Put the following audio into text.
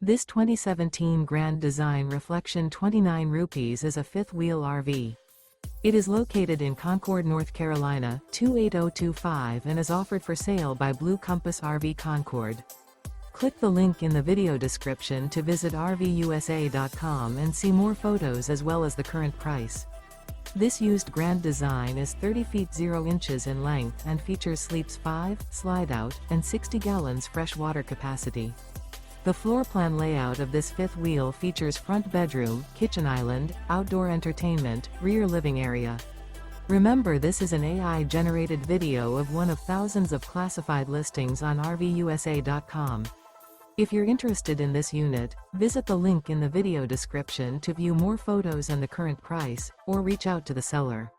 This 2017 Grand Design Reflection 29 rupees is a fifth-wheel RV. It is located in Concord, North Carolina, 28025 and is offered for sale by Blue Compass RV Concord. Click the link in the video description to visit RVUSA.com and see more photos as well as the current price. This used Grand Design is 30 feet 0 inches in length and features sleeps 5, slide-out, and 60 gallons fresh water capacity. The floor plan layout of this fifth wheel features front bedroom, kitchen island, outdoor entertainment, rear living area. Remember, this is an AI-generated video of one of thousands of classified listings on RVUSA.com. If you're interested in this unit, visit the link in the video description to view more photos and the current price, or reach out to the seller.